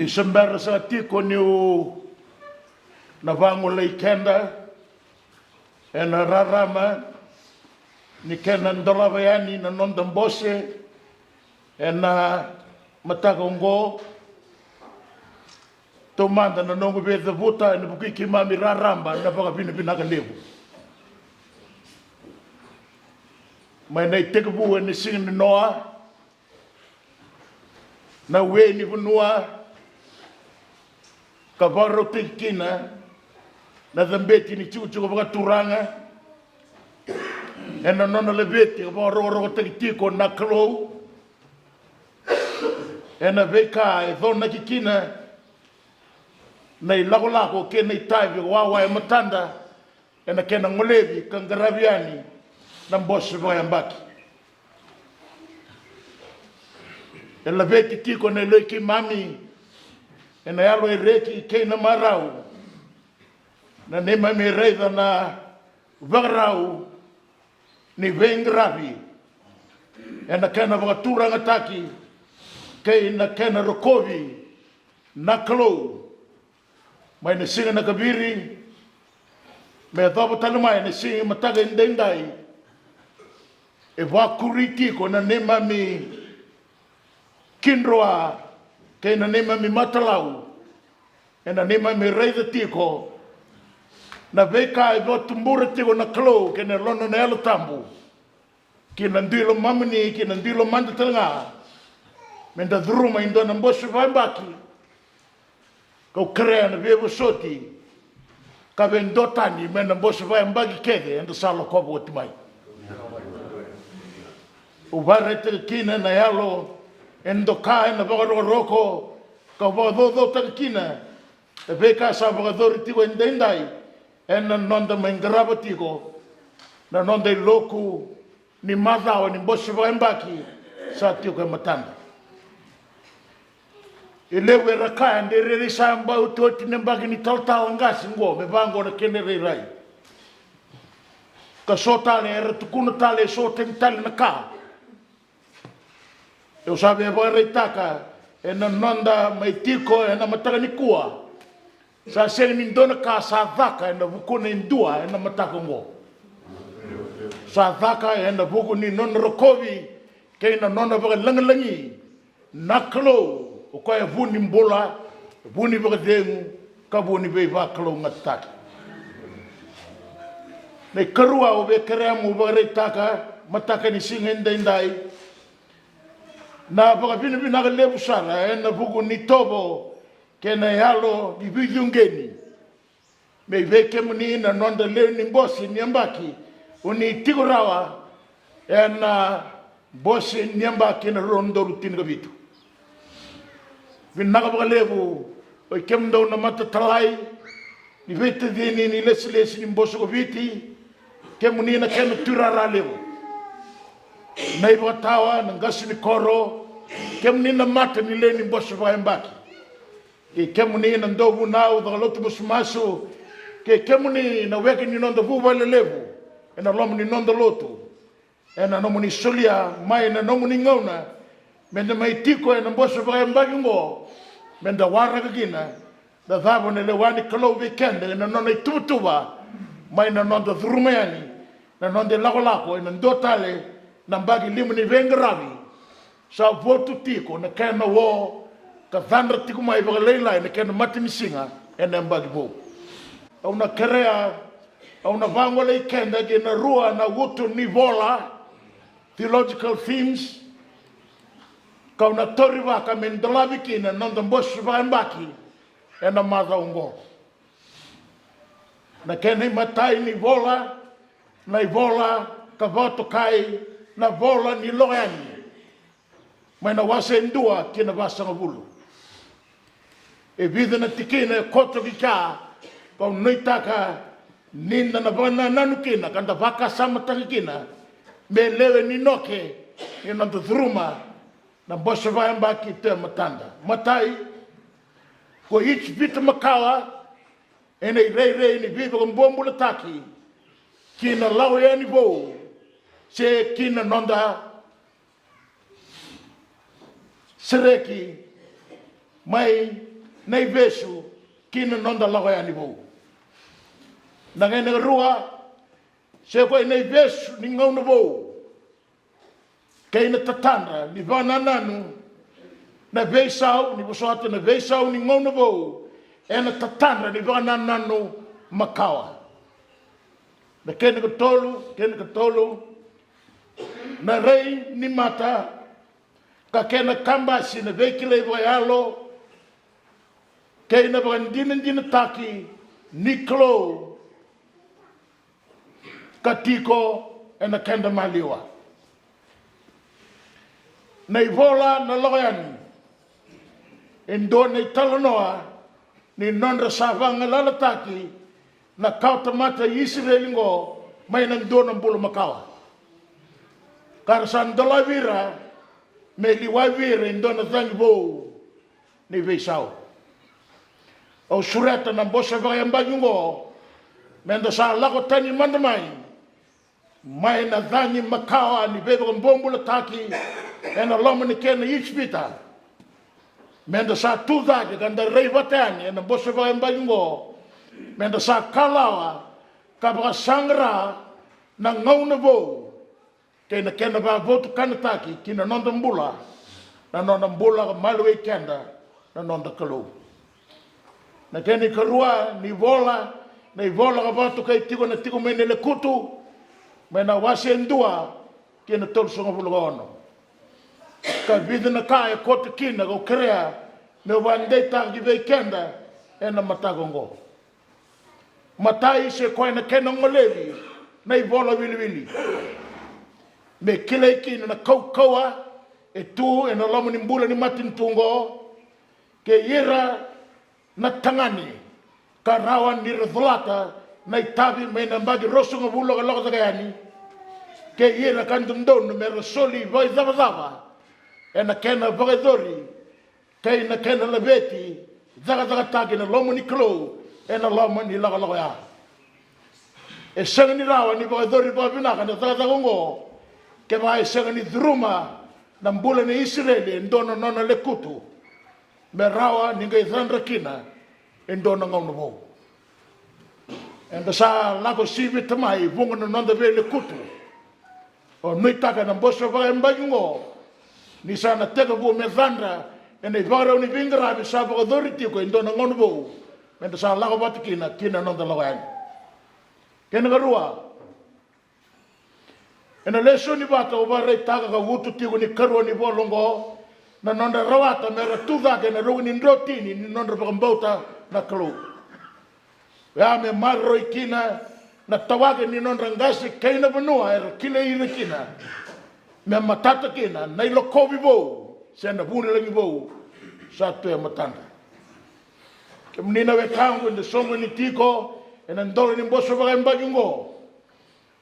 December sa tiko niu na vango lei kenda e na rarama ni kena ndolawayani na nondambose e na matagongo tomanda na nongo veda vuta e na bukiki mami raramba na baka pinaka levu mai nei tekebu e ni singi ni noa na we ni vunua ka varo tekina na zambeti ni chuchu ka turanga e na nona le beti ka varo tekitiko na klou e na veka e dhona kikina na i lako ke na i taivi wawa e matanda e na kena ngolevi kangaraviani na mbosi vaya mbaki e la veti tiko na loiki mami e na yalo e reki ke na marau na nema me reida na varau ni vengravi e na kena vakaturanga taki ke na kena rokovi na klou mai na singa na kabiri me dhaba talumai na singa mataga indendai e wakuri ko na nema mi kinroa ke na nema mi matalau e na nema mi reida tiko na veka e votumbura tiko na klou ke na lono na elo tambu ki na ndilo mamani ki na ndilo mandatanga me da druma indo na mbosu vambaki kau krea na vevo soti ka vendotani me na mbosu vambaki kede endo salo kobo o timai o varete kina na yalo endo ka na roko ka vodo takina e veka sa vogadori tiko endendai en na nonda mengrava tiko na nonda loku ni mazao ni mbosu vambaki sa tiko matanda Elewe rakaya ndere samba utoti nembagi ni tal ngasi ngo me bango na kenere rai ka sotale era tukuna tale soten tale na ka eu sabe ba reitaka e na nonda mai tiko e na mataka ni kua sa sene ni dona ka sa vaka e na vukuna indua e na mataka ngo sa vaka e na vuku ni non rokovi ke na nona ba langalangi naklo o koe vuni mbola, vuni vakadengu, ka vuni vei vakalo ngataki. Nei karua o ve kereamu vakareitaka, mataka ni singa indai, na vakavina vinaka levu sara, e na vuku ni tobo, ke na yalo ni vijungeni. Mei veke muni na nonda leo ni mbosi ni ambaki, uni tigurawa, e na mbosi ni ambaki na rondo rutini kavitu. Vinaka vakalevu o kemdo na matatalai ni vete dini ni lesi ni mboso viti kemuni na kemu turara levu na ibatawa na ngasi ni koro kemuni na mata ni le ni mboso vaimbaki ke kemuni na ndovu nao da lotu musumasu ke kemuni na weke ni nondo vuva levu na lomu ni nondo lotu na nomu ni solia mai na nomu ni ngauna mende mai tiko na mboso vaimbaki ngo menda waraga gina da dhavo ne lewani kalau weekend na nona tutuba mai na nonda dhurumani na nonda lako na ndotale na mbagi limu ni vengravi sa votu tiko na kana wo ka vandra tiko mai ba leila na kana matimisinga na mbagi bo au na kerea au na vango le kenda gina rua na wutu ni vola theological themes kau na tori waka men dolabiki na nonda mbosu vambaki e na maza ungo. Na kene matai ni vola, na i vola ka voto kai, na vola ni loani. Mai na wase ndua kina wasa ngavulu. E vida na tikina koto ki ka, kau noitaka ninda na vana nanukina, kanda waka samatakikina, me lewe ni noke, e nonda druma, na mbosa vaimbaki te matanda. Matai, ko ich vita makawa, e nei rei ni viva mbomula taki, kina lau e ni vo, se kina nonda sereki mai nei vesu kina nonda lago ya ni bo na ngene rua se ko nei vesu ni ngau no bo kei na tatanda ni vana nanu na veisau ni bosoata na veisau ni ngau no bo e na tatanda ni vana nanu makawa na kene ko tolu na rei ni mata ka kena kamba si na vekile voyalo kei na dina taki niklo katiko e na kenda maliwa na ivola na loyani endo na italonoa ni nondra savanga lalataki na kauta mata Israel ngo mai na ndona mbulu makawa karasan dola vira me liwa vira ndona zangi bo ni veisau o sureta na bosa vaya mbanyungo mendo sa lako tani mandamai mai na zangi makawa ni bebe mbombo taki ena loma ni kena ispita mendo sa tuzake kanda rei watani ena bosa vaya mbanyungo mendo sa kalawa kabra sangra na ngau na bo kena ba votu kanataki kina nonda mbula na nonda mbula malwe kenda na nonda kalu na keni karua ni vola ka votu kai tiko na tiko mene le kutu mena wase ndua kena tol songa vulgono ka vida na kaya kote kina go krea me wande tagi ve kenda ena matagongo matai se koe na kena ngolevi na vola wili me kile ki na kaukaua e tu e na lomo ni mbula ni matin tungo ke ira na tangani ka rawan ni rezolata na itabi me na mbagi rosu nga vulo ka loko takayani ke ira kandundon me rasoli vai zava e na kena vagadori ke na kena labeti zaga taki na lomo ni klo e na lomo ni loko ya e sanga ni rawan ni vagadori babinaka na zaga ngo ke vai sanga ni druma na mbula ni Israeli ndono nona le kutu me rawa ni ngai zandra kina ndono ngau no bo enda sa lago sivi tamai vunga no nonda ve le kutu o nui taka na mboso va mbayungo ni sana teka vo me zandra ene vara ni vingra bi sa ba doriti ko ndono ngau no bo enda sa lago batikina kina nonda lawan kena garua ena leso ni bata o bare taga ka wutu tigo ni karwa ni bolongo na nonda rawata mera tuga ke na rogni ndotini ni nonda pakambauta na kalo ya me marro ikina na tawage ni nonda ngasi kaina benua era kile ina kina me matata kina na ilo kobi bo senda bune langi bo satu ya matanda ke mnina we tangu ndi songo ni tiko ena ndolo ni mboso baga mbajungo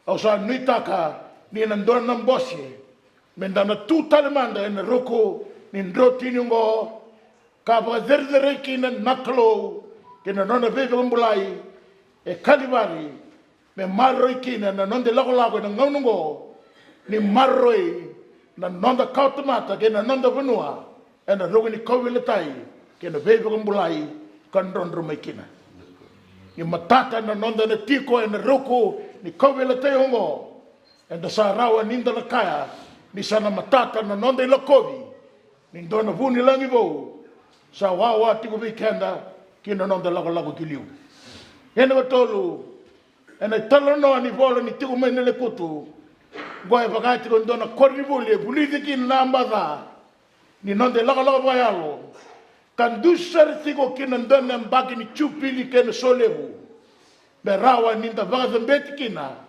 au sa nuitaka ni na ndona mbosi mendana tuta le manda en roko ni ndrotini ngo ka ba zerdere kina naklo kina nona bebe mbulai e kalibari me marroi kina na nonde lago na ngaungo ni marroi na nonda kautamata kina nonda venua en rogo ni kowile tai kina bebe mbulai kandondro mekina ni matata na nonda na tiko en roko ni kowile tai ngo en da sa rawa ninda la kaya ni sana matata na nonda ila kovi ni ndona vuni langi vo sa wawa tiku vikenda kina nonda lago kiliu ene watolu ene talo no ni volo ni tiku mene le kutu goe vakati ko ndona korribuli e buliti kin nambaza ni nonda lago bayalo kan dusar tiku kina ndona mbaki ni chupili kena solevu be rawa ninda vakazambeti kina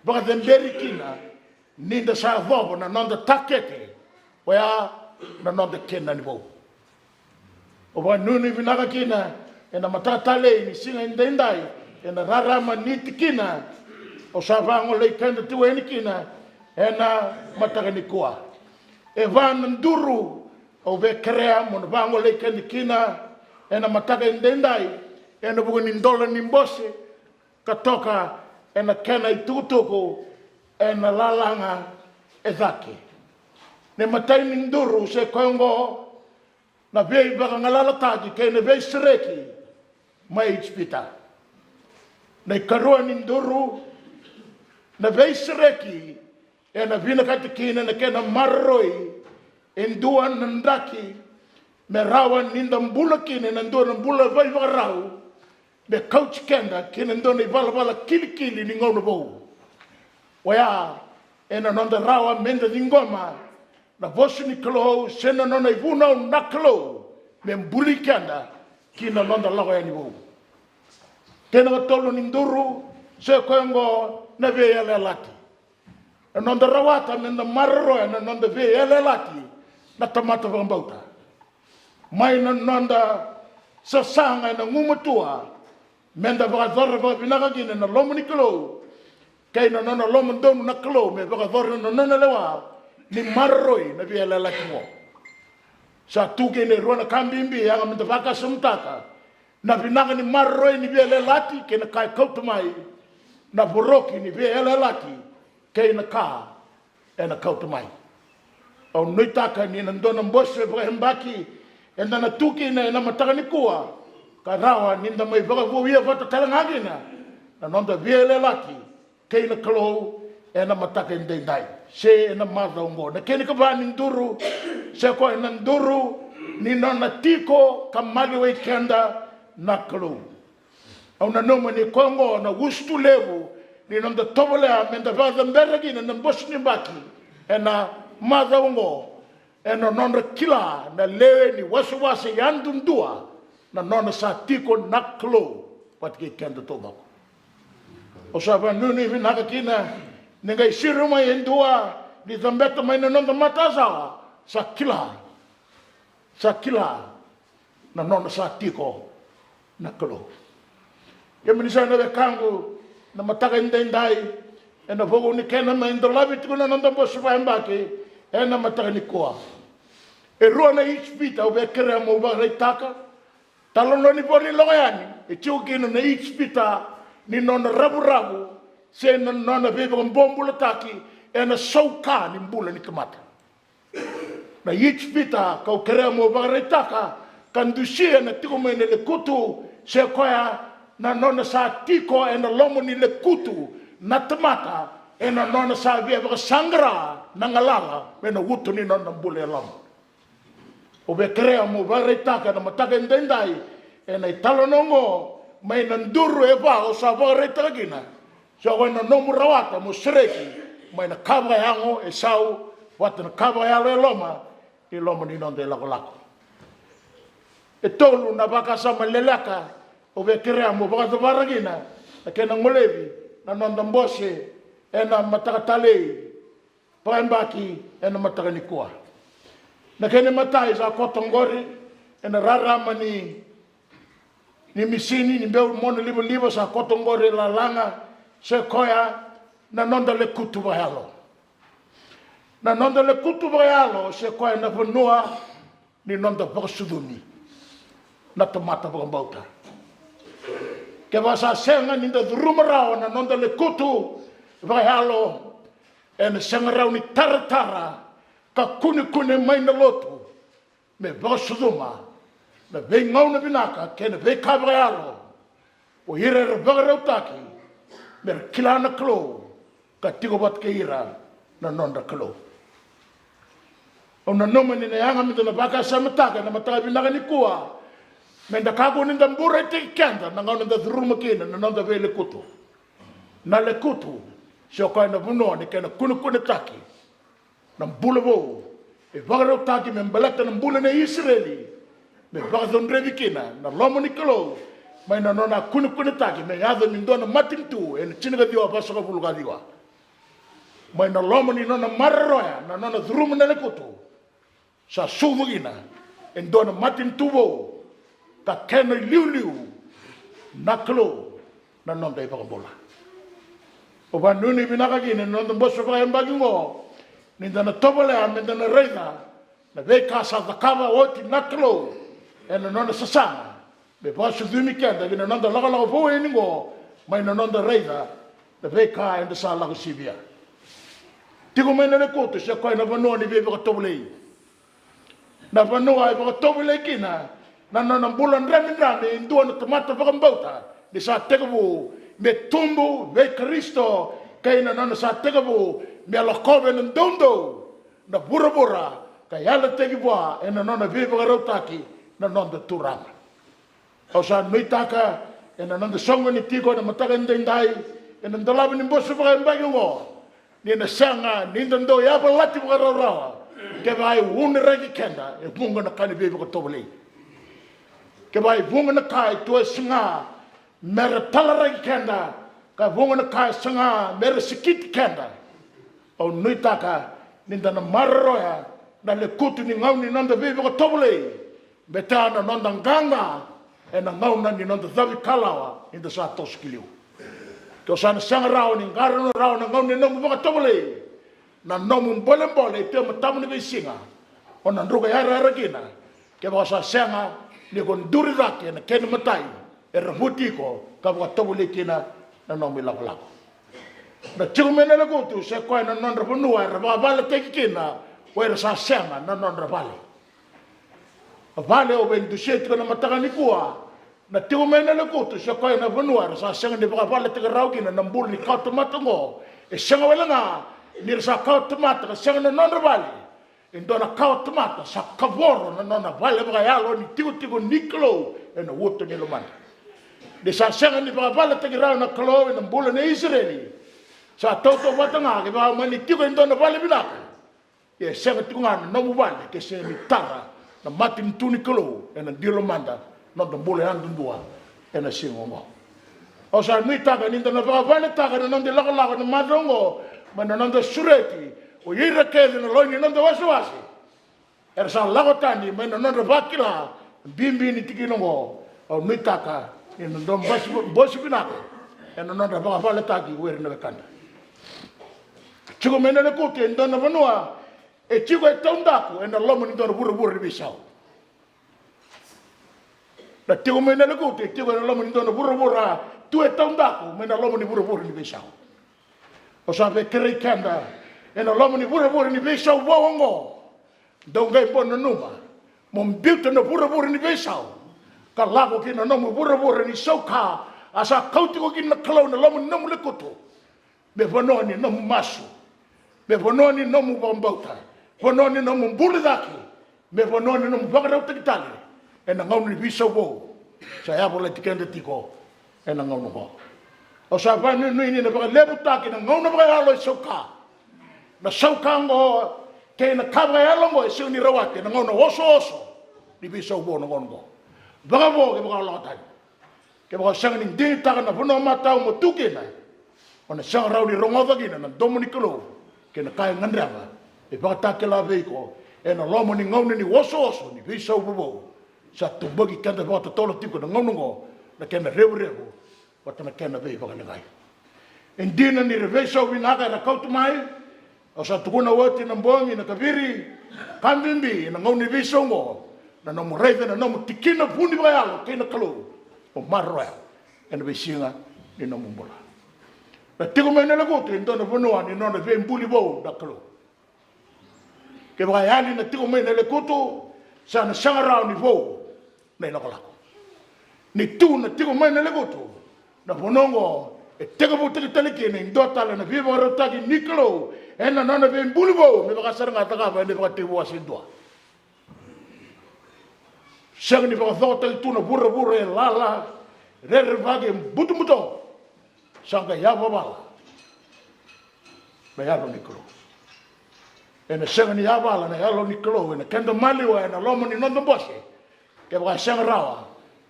baka zemberi kina ninda sa vobo na nonda takete wea na nonda kena ni bo o ba nuni vinaka kina ena matata le ni singa indai ena rarama niti kina o sa vango le kenda tuwe ni kina ena mataka ni kuwa e van nduru o be krea mon vango le kenda kina ena mataka indai ena bugo ni ndola ni mbose katoka ena kena itutoko ena lalanga ezaki ne matai ni nduru se kongo na vei baka ngalala taki kei na vei sereki mai ispita. Na ikarua ninduru na vei sereki e na vina katikina na kena marroi indua nandaki me rawa ninda mbula kine na ndua mbula vai varau me coach kenda kina ndua ni vala kili ni ngona bou. Waya e na nonda rawa menda di ngoma na vosu ni kalo sena nona ivuna o nakalo me mbuli kenda kina nonda lawa ya ni bou. Kena watolo ninduru se koengo na vei ale lati. Na nonda rawata menda marroa na nonda vei ale lati na tamata vambauta. Mai na nonda sasanga na ngumutua menda vakadhora vakabinaga gine na lomo ni kalo kei na nona lomo ndonu na kalo me vakadhora na nona lewa ni marroi na vei ale lati mo. Sa tuke ne ruana kambimbi yanga menda vaka sumtaka na vinaga ni marroi ni vei ale lati ke na kai kautumai na boroki ni vei ale lati kei na ka e na kautumai. Au nuitaka ni na ndona mbose vakahembaki e na tuki na mataka ni kua ka rawa ninda mai vakavuia vata talangagina na nonda vei ale lati kei na kalau e na mataka indai se e na mazaungo na kei ni kavani nduru se ko e na nduru ni nona tiko ka maliwe kenda na kalau. Au na noma ni kongo na wustu levu ni nonda tobolea menda vaza mberagina na mbos ni baki e na mazaungo e na nona kila na lewe ni wasi yandundua na nona sa tiko na kalau patike kenda tobako. O saba nuni vinaka kina ninga isiru mai endua ni zambeta mai na nonda matazawa sa kila na nona sa tiko na kalau. Ia minisa na vekangu na mataka indai e na vogo ni kena mai ndolavi tiku na nonda bosu vahembaki e na mataka ni koa. E rua na ispita ube kere mo vareitaka talono ni poni loyani e tiukino na ispita ni nona rabu se na nona viva mbombula taki e na sauka ni mbula ni kamata. Na ispita kau kere mo vareitaka kandusia na tiku mai le kutu se koya na nona sa tiko e na lomo ni le kutu na tamata e na nona sa viva sangra na ngalala me na wutu ni nona mbula e lomo. O be krea mo vareitaka na mataka indai e na italonongo mai na nduru e va o sa vareitaka gina so ko na nomu rawata mo sereki mai na kava yango e sau wata na kava ya le loma i loma ni nonde lako e tolu na baka sa malelaka o be krea mo baka varagina na kena ngolevi na nonda mbose e na mataka tale pambaki e na mataka nikua. Na kene matai sa kotongori e na rarama ni misini ni beu mono libo sa kotongori la langa se koya na nonda le kutu vayalo. Na nonda le kutu vayalo se koya na vanua ni nonda vakasuduni na tomata vakambauta. Ke vasa senga ni da dhurumarao na nonda le kutu vayalo e na senga rao ni taratara ka kune mai na lotu me vasuduma na vei ngau na vinaka ke na vei kavrayalo o hira ravagarau taki me kila na klo ka tiko bat ke ira na nonda klo. O na noma ni na yanga mita na baka sa mataka na mataka vinaka ni kua me na kago ni ndambura iti kenda na ngau na dhuruma kina na nonda vei le kutu na le kutu sio kai na vunoa ni kena kune taki na mbula vo e vagarau taki me mbalata na mbula na Israeli me vagadon revikina na lomo ni kalo mai na nona kune taki me yadho ni ndona matintu e na chinaga diwa pasaka puluka diwa mai na lomo ni nona marroya na nona dhurumu na lekutu sa suvugina e ndona matintu vo ka kena liu na kalo na nonda e vagambula o vanuni vinaka gine nonda mboso vakahembaki ngo ni dana tobole a mendana reina na vei kasa da kava oti naklo e na nona sasanga me vasu dhumi kenda vina nonda laga vo e ningo mai na nonda reina na vei ka e na sa laga sibia tiko mai na le koto se koe na vanua ni vei vaka tobole na vanua e waka tobi le kina na nona bulan rami indua na tamata wakambauta di sa tegavu me tumbu me Kristo kay na nona sa tegavu me alakobe ng dondo na bura-bura kay ala tegibwa e na nona viva karautaki na nona turama o sa nuitaka e na nona songo ni tiko na matagandindai e na dalabi ni bosu wakambagi ngo ni na sanga ni ndando ya balati wakaraurawa ke vai un regi kenda e bunga na kani viva katobali ke vai bunga na kai tua singa mera tala regi kenda ka bunga na kai singa mera sikit kenda o nuitaka ninda na marroya na le kutu ni ngau ni nanda viva katobali beta na nanda nganga e na ngau na ni nanda zavi kalawa inda sa toskiliu to sana sanga rao ni ngaro rao na ngau ni nanda viva katobali na nomu bole te matamu ni singa ona ndruga yara kina ke ba sa senga ni kon duri rake na ken matai e rabuti ko ka ba tobule kina na nomu la na chumena la gotu se ko na non rabunua ba bale te kina wa sa senga na non rabale vale o ben duset ko na mataka ni kuwa na chumena la gotu se ko na bunua sa senga ni ba bale te rau kina na mbul ni ka tomatongo e senga wala nga ni sa kau tomata ka senga na nona vale indo na kau tomata sa kavoro na nona vale ba yalo ni tigo niklo e na woto ni lomanda de sa senga ni ba vale te grau na klo na mbula na Israeli sa toto watanga ke ba mani tigo indo na vale binaka e senga tunga na mu vale ke se ni tara na matin tuni klo e na dilomanda na mbula andundua e na singo mo o sa ni taka ni na ba vale taka na nonde la na madongo mana nanda sureti o ira kele na loini nanda wasi era sa lagotani mana nanda bakila bimbi ni tikinongo o mitaka ni nanda bosi binaka ena nanda baka taki wer na kanda chugo mena le kote ndana vanua e chigo e taundaku ena lomo ni ndana buru bisau na tigo mena le kote chigo ena lomo ni ndana buru tu e taundaku mena lomo ni buru ni bisau o sa ve kere kanda ena lomo ni buru ni bisau wongo dongai bono numa mom biuta na buru ni bisau ka lago kina nomu buru ni soka asa kauti ko kina kalau na lomo nomu le koto be vononi nomu masu be vononi nomu bombauta vononi nomu bulidaki be vononi nomu bagara utakitali ena ngau ni bisau wo sa ya bola tikende tiko ena ngau no o sa va ni ni na ba lebu taki na ngau na ba alo soka na soka ngo ke na kabra ya longo se ni rawate na ngau no oso ni bisau bo no ngo ba bo ke ba lo ta ke ba sang ni de ta na fono mata mo tuke na ona sang rau ni rongo gina na dominikolo ke na kai ngandraba e ba ta ke la veiko e na lomo ni ngau ni oso ni bisau bo sa tu bogi kanda ba to tolo tiko na ngau ngo na ke na revo wat na ken na ve ba ngai en dina ni reveso winaka na kautu mai o sa tukuna woti na mbongi na kabiri kambimbi na ngau ni visongo na no moreve na no tikina puni ba yalo kina kalo o marroa en visinga ni no mumbola na tigo mena la goto en dona bonua ni no na ve mbuli bo da kalo ke ba yali na tigo mena le goto sa na sangara ni bo na la kala ni tu na tigo mena le goto na bonongo e tega bo tega tele ke ne ndota la na viva rota ki niklo en na na ve mbuli bo me ba saranga ta ba ne ba te bo asindwa sang ni ba thota tu na burra e lala re vage butu sanga ya baba ba ya lo niklo en sang ni ya bala na ya lo niklo en kendo mali wa na lomo ni nondo bose ke ba sang rawa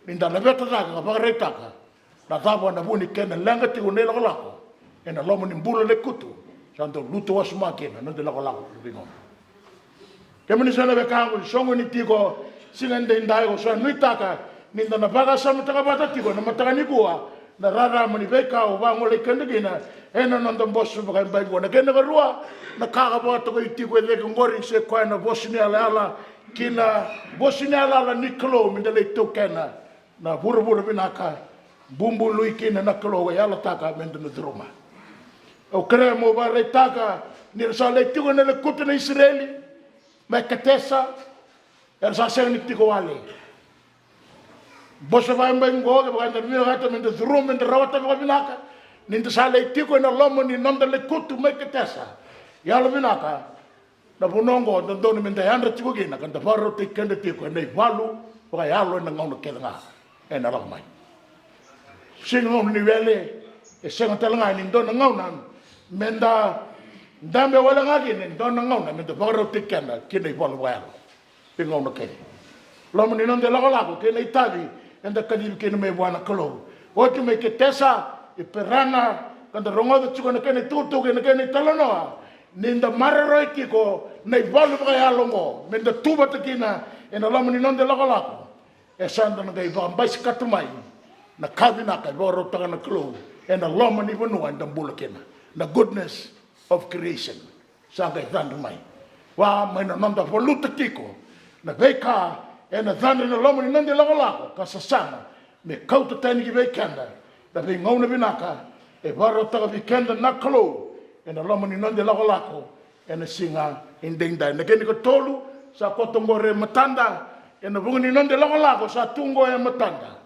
ninda na beta ta ka ba retaka na tabo na buni kena langa ti une la lako en lomo ni mbula le kutu santo luto wasma kena no de la lako bingo ke mini sana be kango songo ni tiko singende ndai ko sa nuitaka ninda na baga sa mutaka bata tiko na mataka ni kuwa na rara mani beka o ba ngole kende gina ena no bosu ba ba ngona kena rua na kaga ba to ko tiko le ngori se ko na bosnia ala kina bosnia ala niklo mindele to kena na buru binaka bumbu lui kina na kalo ya la taka mendo no droma o kremo ba retaka ni sa le tigo na le kutu na Israeli ma katesa sa seng ni tiko wale bosa vai mbai ngo ke baka mi rata men de drum men de rawata ko binaka ni de sale tiko na lomo ni nonda le kutu me ke tesa ya lo binaka na bonongo de don men de andra tiko gina kan de faro te kende tiko nei walu baka ya lo na ngono ke nga e na lo mai sing ngom ni wele e seng talanga ni don ngona menda dambe wala ngagi ni don ngona men de faro te kende ke nei walu walu pingo no ke lo mo ni non de la ko ke nei tabi enda kadil ke me wana kolo o te me ke tesa e perana kanda rongo de chuko ke nei tutu ke nei talanoa ninda mararoi ki ko nei walu ka ya longo men de tuba te kina ena lo mo ni non de la ko e sanda na dai ba mbais katumai na kabina ka boro tanga na kolo ena lo mo ni vonu anda bula kena the goodness of creation sanga tanda mai wa mai na non da voluta tiko na veka ena tanda na lo mo ni non de la ko ka sasana me kauta tani ki vekanda da ve ngona binaka e boro tanga vikenda na kolo ena lo mo ni non de la ko ena singa indenda na keni ko tolu sa kotongore matanda ena vungni non de la ko sa tungo e matanda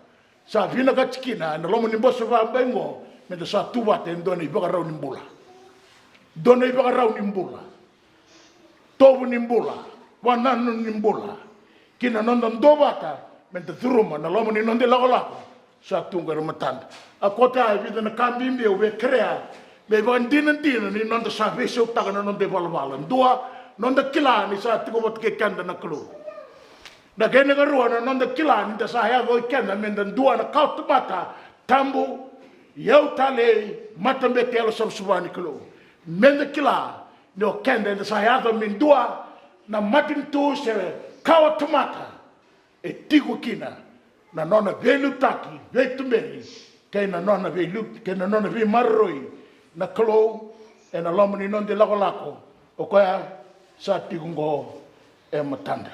sa vina ka tikina na lo mo ni boso va bengo me de sa tuwa te ndoni baka rau nimbula doni baka rau nimbula tobu nimbula wananu nimbula kina non don dobata me de turuma na lo mo ni non de la ko sa tungo e matanda a kota e vida na kambimbi o ve crea me van dinan ni non de sa veso taga non de valvala dua non de kila ni sa tiko bot ke kanda na klo da gene ga ruana non de kila ni da sa ya go kanda men de dua na kaut mata tambu yau tale mata me telo sab subani klo men de kila no kanda de sa ya do men dua na matin tu se kaut mata e tiko kina na nona velu taki vetu meri ke na nona velu ke na nona vi marroi na klo e na lomani non de lako o koa sa tigungo e matanda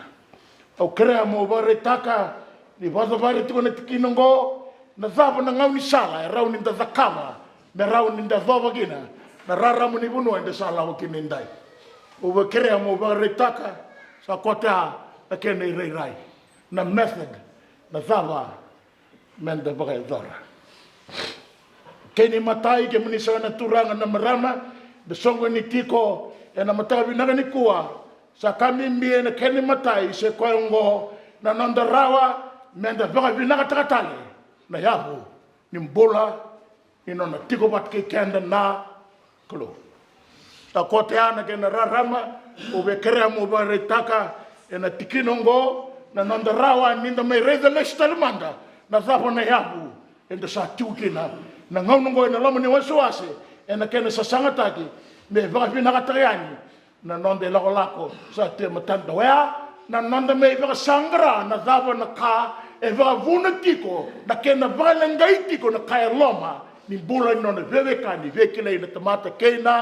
o krea mo bare taka ni vado bare tu na tikinongo na zava na ngau ni sala e rau ni da zakama me rau ni da vava gina na rara mo ni bunu ende sala o kinindai o va krea mo bare taka sa kota a kene rei rai na method na zava men da bare dora keni matai ke muni sana turanga na marama de songo ni tiko e na matai na ni kuwa sa kami mbie na keni matai se koengo na nonda rawa menda baka vinaka takatale na yabu ni mbola ino na tiko bat ke kenda na klo ta kote ana ke na rarama o be krea mo bare taka e na tikinongo na nonda rawa ninda me reza lestalmanda na zapo na yabu enda sa tukina na ngaunongo na lomo ni wasuase ena kena sasanga taki me va vi na katayani na nonde lako sa te matanda wa na nonde me va sangra na dava na ka e va vuna tiko na kena vala ngai tiko na kaya loma ni bula no na veve kani vekile na tamata kena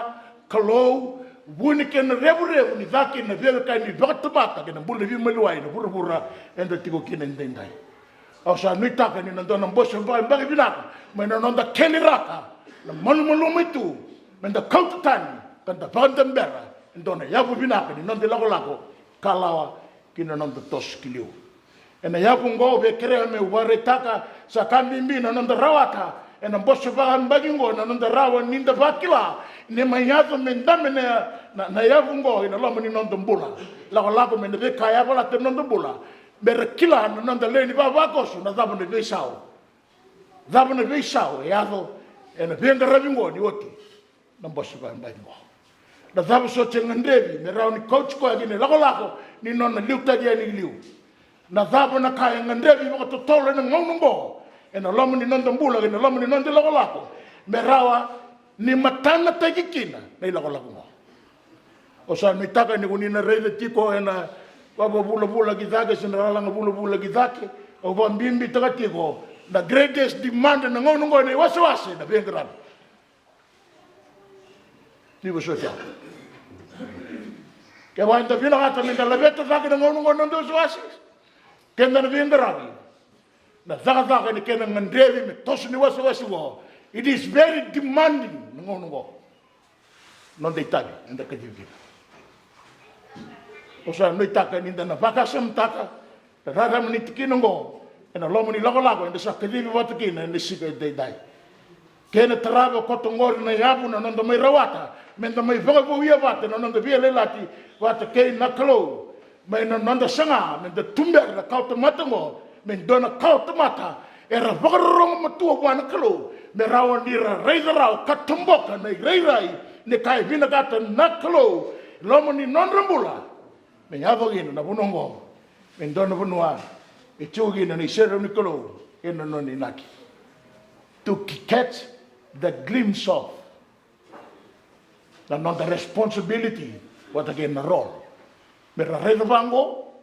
kalo vuni kena revu ni vaki na veve kani va tamata kena bula vi meluai na pura enda tiko kena ndendai au sa nui taka ni nandona mboso vai mbagi binaka me na nonda keni raka na malumalo mitu me na kaututani kanda vandembera ndona yabu binaka ni nonde lako kalawa kina nonda tos kilio ena yabu ngo be krea me ware taka sa kambimbi na nonda rawata ena mboso vai mbagi ngo na nonda rawa ninda vakila ne mayazo mendame na yabu ngo ina lomo ni nonda mbula lako me ne be kaya bala te nonda mbula berekila na nanda leni ba vakosu na dava ne veisao e ado e na venga ravingo ni oti na mbosu ba mbai ngo na dava so tengandevi me rau ni coach ko agine lako ni nona liuta dia ni liu na dava na kaya ngandevi mo to tole na ngombo e na lomo ni nanda mbula ni lomo ni nanda lako me rawa ni matanga tegikina nei lako ngo o sa mi taka ni kunina rede tiko ena baba bula gizake sinarala bula gizake o bambimbi takatiko the greatest demand na ngono ne wasiwasi na bengra ni wasofia ke wa nda vina hata minda labeta zake na ngono ndo wasiwasi kenda na bengra na zaka ni kenda ngandevi me tosu ni wasiwasi wo it is very demanding ngono non dei tabi nda kadivina O sa noi taka ni dana vakasam taka. Rara mani tikino ngo. Ena lomo ni lago enda sa kedivi watu kina enda sika dai. Kena tarava koto ngori na yabu na nanda mai rawata. Menda mai vagavu ia wata na nanda via lelati wata kei nakalo. Mai na nanda sanga menda tumber na kauta matango. Mendona kauta mata. Era vagarongo matua wana kalo. Me rawa nira reida rao katumboka na reirai. Ne kai vina gata nakalo. Lomo ni nonrambula. Me yavo gina na bunongo. Mendona bunua. E chugina ni sero nikolo. Ena noni naki. To catch the glimpse of. And not the responsibility. What again the role. Mera reida vango.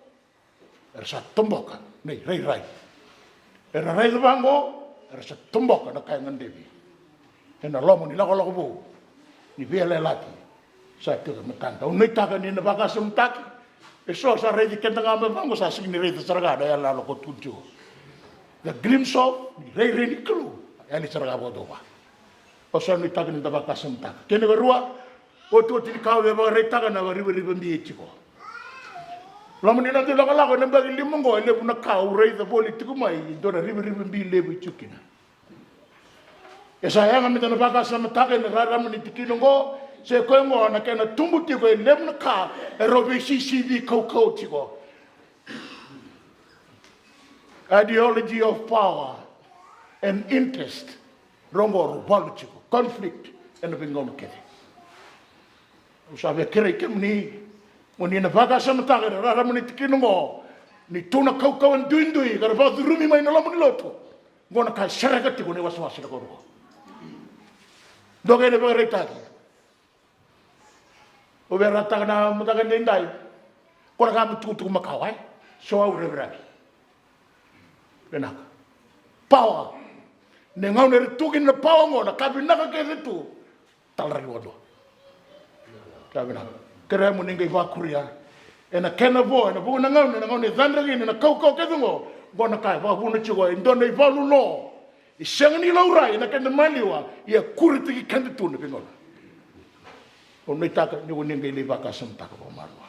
Era sa tumboka. Nei reirai. Era reida vango. Era sa tumboka na kaya ngandevi. Ena lomo ni lago bu. Ni via le lati. Sa tuka matanda. Unai taka ni na vakasa mtaki. E so sa reidi kenta ngamba vango sa signi reida saragada. Ya lalo ko tunju. The glimpse of. Ni rei ni kalu. Ya ni saragabo doa. O sa ni taka ni na vakasa mtaki. Kene garua. O tu ti kau le va rei taka na riba mbi chiko. Lomo ni na te lago na bagi limongo. Ele puna kau rei the boli tiku mai. Dora riba mbi lebu chukina. E sa yanga mi tana vakasa mtaki na raramu ni tikino ngo. Se koe ngoa na kena tumbu tiko e lemna ka e robe CCV kou tiko. Ideology of power and interest. Rongo rubalu tiko. Conflict. Ena bingono kete. Usabe kere ke mni. Muni na vaga sa matake na rara muni tikino ngo. Ni tuna kou en duindui. Kara vau durumi mai na lamu ni loto. Ngona kai serega tiko ne wasawasa na koro. Doge ne vaga reitaki. O vera taka na mutaka ndai. Kora ka mutu makawai. So au rebrabi. Benaka. Power. Ne ngau ne tukin na power ngona kabi naka ke tu. Talari wado. Kabina. Kere mu ningai vakuria. Ena kena vo na bu na ngau ne zandragi na kau ke ngo. Ngona kai va bu na chigo ndone I valu lo. I sengani laurai na kena maliwa. Ia kuriti ki kende tu ne ngona. O nei taka ni o ningai le vakasam taka po marua.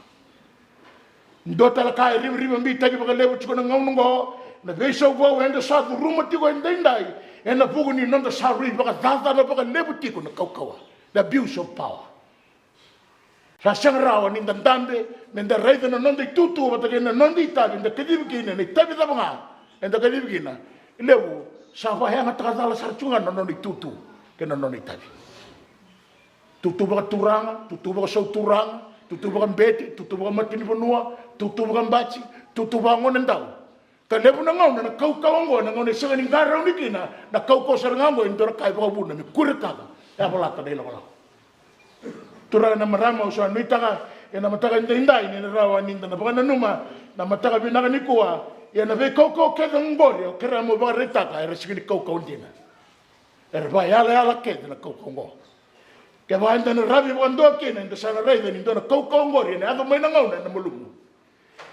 Ndota la kai riba mbi taki baka lewo chiko na ngaunungo. Na veso vo enda sa ruma tiko endai. Ena pugu ni nonda sa ri baka dada na baka lewo tiko na kaukawa. The abuse of power. Sa sangrawa ni ndandambe. Menda reida na nonda tutu wata kena nonda itabi. Nda kadibikina ni tabi tabanga. Enda kadibikina. Lewo sa vahenga takadala sarchunga na nonda tutu. Kena nonda itabi. Tutu baka turanga, tutu baka sau turanga, tutu baka mbeti, tutu baka matini panua, tutu baka mbachi, tutu baka ngone ndau. Ka lepu na ngau na kau kawango na ngone sanga ni ngara unikina na kau kau sarangango indora kai baka buna mi kuretaka. Ya balata dai lako. Turanga na marama uswa nuitaka ya na mataka indai ni rawa ninda na baka nanuma na mataka binaka nikua ya na ve kau kau keda ngori o kera mo baka retaka era sikini kau kau ndina. Era ba yala keda na kau kau ngo. Ke va anda na rabi wando kina ndo sana rei ni ndo na kau ngori ne aga mai na ngau na mulungu.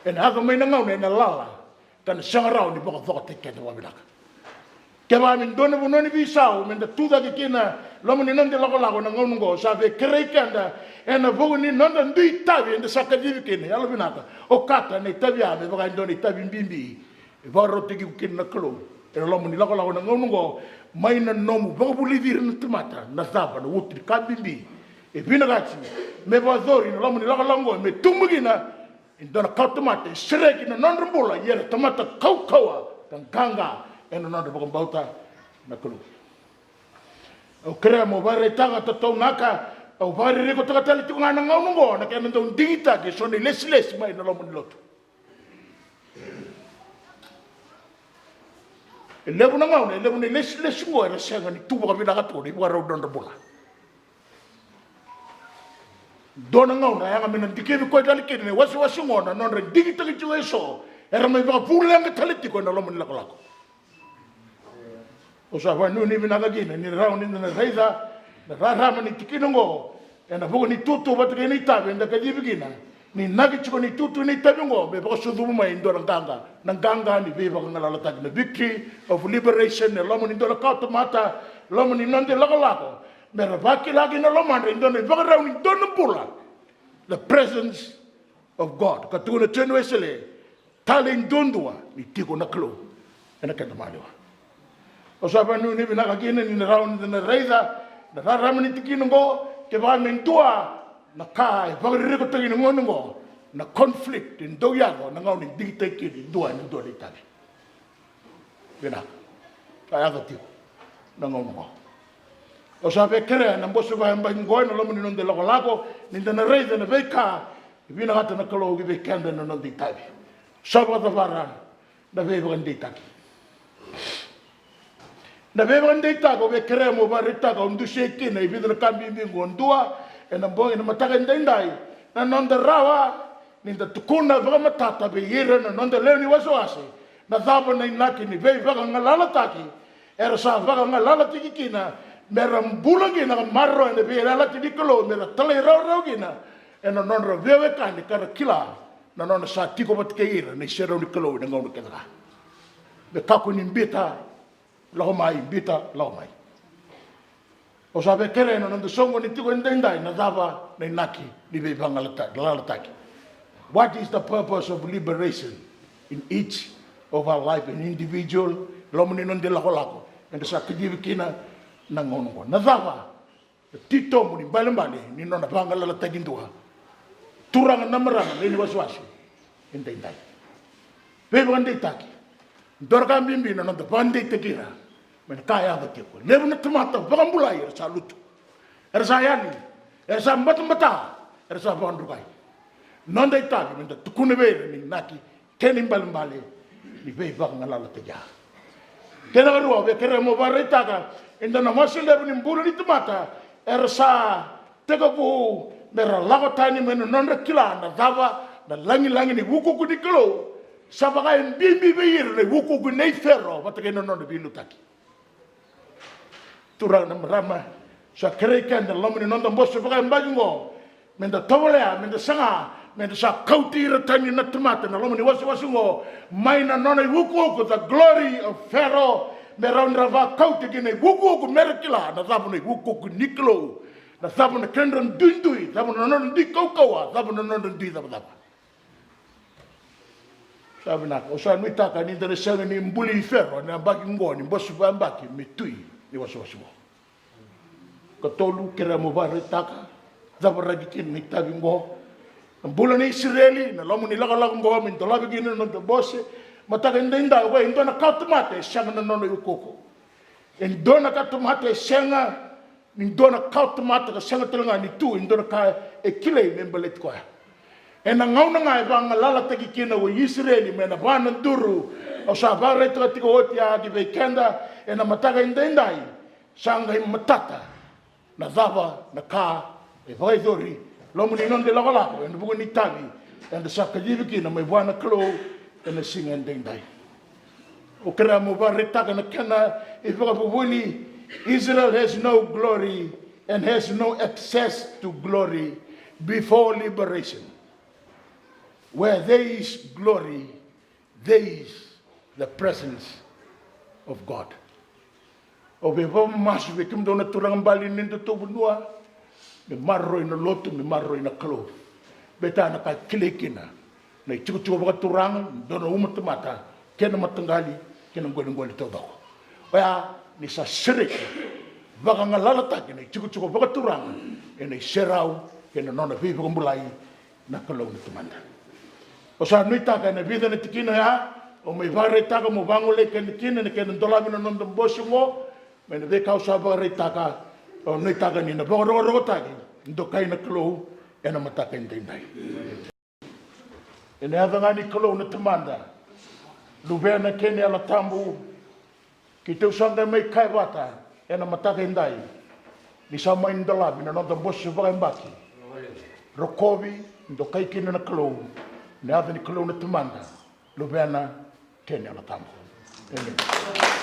En aga mai na ngau na lala. Tan sangarau ni baka voka teke te wabilaka. Ke va min dona bunoni bisau men da tuda ke kina lomo ni nande lago na ngau ngo sa ve krei kanda ena vogu ni nanda ndui tabi ndo saka divi kina yalo binaka. O kata ne tabi ame baka ndo ni tabi mbimbi. E va rote ki kina kalo. Ena lomo ni lago na ngau ngo mai na nomu baka bulivir na tomata na zaba na utri kabimbi e vinagati me vazori na lomo ni lago me tumugina indona kau tomata sereki na nonrambula yera tomata kaukawa kanganga ena nonda baka bauta na kulu o krea mo bare tanga tatou naka o bare reko takatali tukunga na ngau ngo na kena ndo dingita ke soni les mai na lomo ni loto e levu na ngau ne levu ne les ngo era senga ni tuba ka binaka tu ni buka rau donda bula dona ngau na yanga mina dikevi koe tali kene wasi ngona nonre digita ki chue so era mai baka pulanga taliti ko na lomo ni lako o sa va ni binaka gina ni rau ni na reiza na rama ni tikino ngo ena buka ni tutu batu ni tabe nda ka dibigina ni nagi chiko ni tutu ni tabe ngo be baka sudu mai ndora nganga ni be baka ngala lata na victory of liberation ne lomo ni ndora ka tomata lomo ni nonde lako mera baki lagi na lomo ni ndora baka rau ni ndona pula the presence of God. Ka tūna tēnu esele, tale indondua, ni tiko na klo, ena kenda malewa. O sapa nui nipi naka kine ni na rau ni na reida, na rarama ni tikino ngo, ke wā mentua, na kā, e whakaririko tangi na ngonu ngo, na conflict, in do yago, na ngau ni digite kiri, dua ni dua ni tari. Vena, ka yaga tiko, na ngonu ngo. O sapa kere, na mbosu wa hamba ngoi, na lomu ni nonde lako lako, ni na reida na veika, vina hata na kalo, ki kenda na nonde tari. Sapa tawara, na vei wakandei taki. Na veva ndei tako ve kere mo ba rita ka undu sheki na ibidra kambi bingo ndua e na bonga na mataka ndai ndai na nonda rawa ni da tukuna vega matata be yira na nonda leni waso ase na dhaba na inaki ni vei vega ngalala taki era sa vega ngalala tiki kina mera mbula kina marro e vei lala tiki kolo mera tale rau kina e na nonda vewe kani kara kila na nonda sa tiko batike yira na isera uni kolo na ngaunu ketaka me kaku ni mbita lau mai, bita, lau mai. O sabe kere no nando songo ni tiko ndendai na dava na inaki ni beibanga lalataki. What is the purpose of liberation in each of our life, an individual, lomo ni nonde lako lako, and sa kidivi kina na ngonongo. Na dava, tito mo ni balembali ni nona banga lalataki ndua. Turanga namaranga ni waswasi, ndendai. Beibanga ndendaki. Dorga mimbi na nonda bande tekira men kaya da teko lebu na tomata bagambulai sa lutu sa yani sa mata sa bandugai nonda itagi men da tukune be ni naki kenim balmbale ni be bang ngala te ja kena ruwa be kere mo barita ka inda na masu lebu ni mbulu ni tomata sa teko bu mera lago tani men nonda kila na dava na langi ni wuku ku di kilo sabaga mbimbi beir le wuku ku nei ferro batake no no bilu taki turang na rama sa kereken da lomni non da bosso baga mbagingo men da tawlea men da sanga men da sa kauti ratani na tomata na lomni wasu ngo maina non ai wuku ku the glory of pharaoh me round rava kauti gine wuku ku merkila na zabu nei wuku ku niklo na zabu na kendran dundui zabu na non di kaukawa zabu na non di zabu sabe na o sa nuita ka ni dere sanga ni mbuli ferro na baki ngoni bosu ba mbaki mitui ni waso ko tolu kera mo ba retaka zabara gikin ni tabi ngo mbula ni israeli na lomu ni laga ngo min to labi gin no to bosse mataka ndenda ko indona kautumate sanga na no yukoko indona kautumate sanga indona kautumate ka sanga telanga ni tu indona ka ekile membelet ko e na ngauna ngai vanga lala taki kina o Israeli me na vana duru o sa vare to tiko oti a di bekenda e na mataka indendai sanga i matata na zava na ka e vai dori lomu ni non de la wala e na bugo ni tavi e na sa kalivi kina me vana klo e na singa indendai o kera mo vare taka na kana e vaka bubuni Israel has no glory and has no access to glory before liberation. Where there is glory, there is the presence of God. O be vamo masu be kim dona turang bali nindu to bunua, me marro ina lotu, me marro ina kalo. Beta na ka kilekina, na chuku baka turang, dona umatamata, kena matangali, kena ngoli to bako. Oya ni sa sirik, baka ngalalata kena chuku baka turang, ina serau, kena nona vivi kumbulai, na kalo na tumanda. O sa nuita ka na vida na tikina ya, o mai vare taka mo vangole ka na kina na kena ndolami na nondang bosu mo, mai na vekau sa vare taka, o nuita ka ni na rogo taki, ndo kai na kalo, e na mataka indai. E na hadanga ni kalo na tamanda, lubea na kene ala tambu, ki te usanga mai kai wata, e na mataka indai, ni sa mai ndolami na nondang bosu vare mbaki, rokovi, ndo kai kina na kalo, ne ave ni kolo na tumanda lo bena kenya la tambo. Amen.